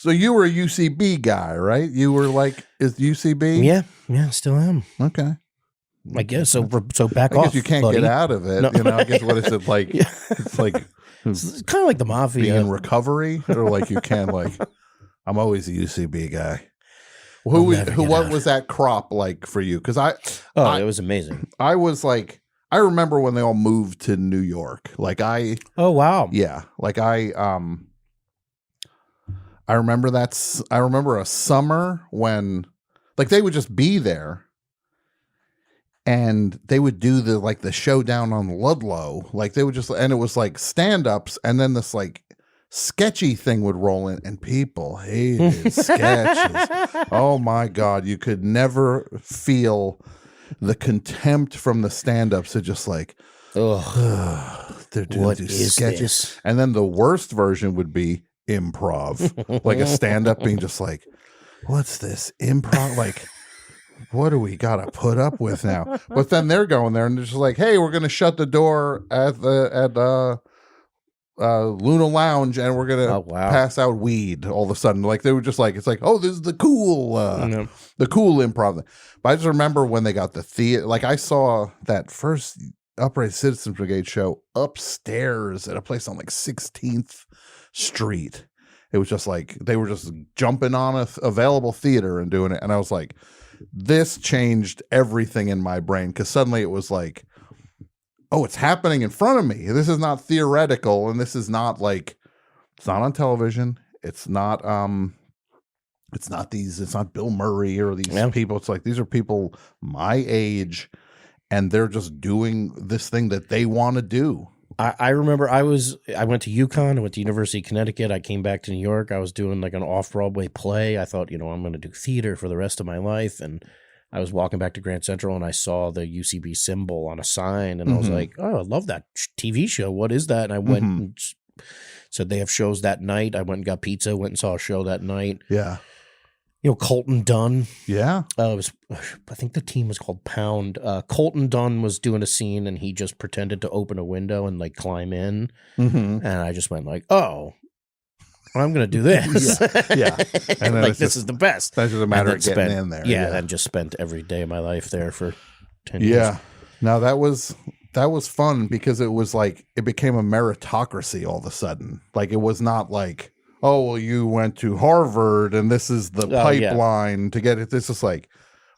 So you were a UCB guy, right? You were like, is UCB? Yeah, still am. Okay. I guess so. Back I off. guess you can't buddy. get out of it. No. You know, I guess what is it like? Yeah. It's like It's kind of like the being mafia. in recovery, or like you can like. I'm always a UCB guy. What was that crop like for you? Because it was amazing. I was like, I remember when they all moved to New York. Like Oh wow. yeah, like I remember I remember a summer when like they would just be there and they would do the showdown on Ludlow. Like they would just, and it was like stand-ups, and then this like sketchy thing would roll in, and people hated sketches. Oh my God. You could never feel the contempt from the stand-ups. It just like, they're doing these sketches. This? And then the worst version would be improv, like a stand-up being just like, what's this improv? Like, what do we got to put up with now? But then they're going there and they're just like, hey, we're going to shut the door at Luna Lounge and we're going to pass out weed all of a sudden. Like they were just like, it's like, oh, this is the cool improv. But I just remember when they got the theater, like I saw that first Upright Citizens Brigade show upstairs at a place on like 16th Street. It was just like, they were just jumping on a available theater and doing it. And I was like, this changed everything in my brain. Cause suddenly it was like, oh, it's happening in front of me. This is not theoretical. And this is not like, it's not on television. It's not Bill Murray or these people. It's like, these are people my age and they're just doing this thing that they want to do. I remember I went to UConn, I went to University of Connecticut. I came back to New York. I was doing like an off-Broadway play. I thought, I'm going to do theater for the rest of my life. And I was walking back to Grand Central and I saw the UCB symbol on a sign. And I was like, oh, I love that TV show. What is that? And I went and said they have shows that night. I went and got pizza, went and saw a show that night. Yeah. Colton Dunn. Yeah. I think the team was called Pound. Colton Dunn was doing a scene and he just pretended to open a window and like climb in. And I just went like, oh, I'm going to do this. Yeah. And then like, this is the best. That's just a matter of getting in there. Yeah. And just spent every day of my life there for 10 years. Yeah. Now that was fun because it was like, it became a meritocracy all of a sudden. Like it was not like, oh, well, you went to Harvard and this is the pipeline to get it. This is like,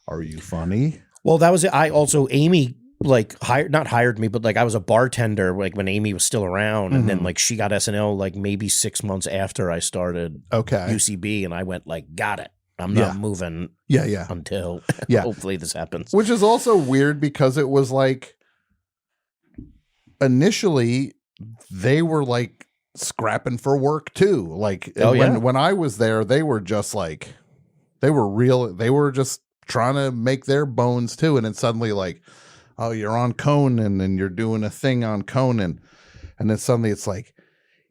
are you funny? Well, that was it. Amy not hired me, but like I was a bartender like when Amy was still around. And then like she got SNL like maybe 6 months after I started UCB. And I went like, got it. I'm not moving until hopefully this happens. Which is also weird because it was like initially they were like scrapping for work too. Like when I was there, they were just like, they were just trying to make their bones too. And then suddenly like, oh, you're on Conan and you're doing a thing on Conan. And then suddenly it's like,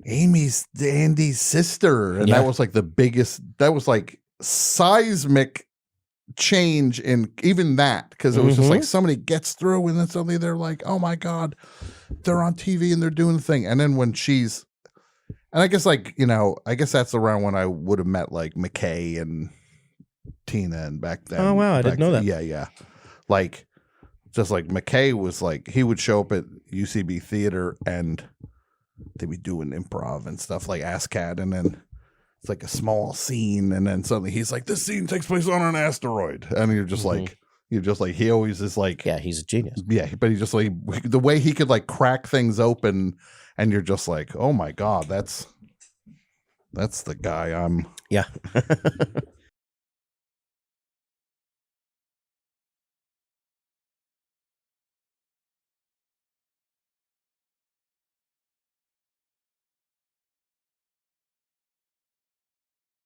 Amy's Andy's sister. And that was like that was like seismic change in even that. Cause it was just like somebody gets through and then suddenly they're like, oh my God, they're on TV and they're doing the thing. And then when and I guess like, I guess that's around when I would have met like McKay and Tina and back then. Oh, wow. I didn't know that. Yeah. Yeah. Like, just like McKay was like, he would show up at UCB Theatre and they'd be doing improv and stuff like ASCAD. And then it's like a small scene. And then suddenly he's like, this scene takes place on an asteroid. And you're just like, he always is like, yeah, he's a genius. Yeah. But he's just like, the way he could like crack things open. And you're just like, oh my God, that's the guy I'm. Yeah.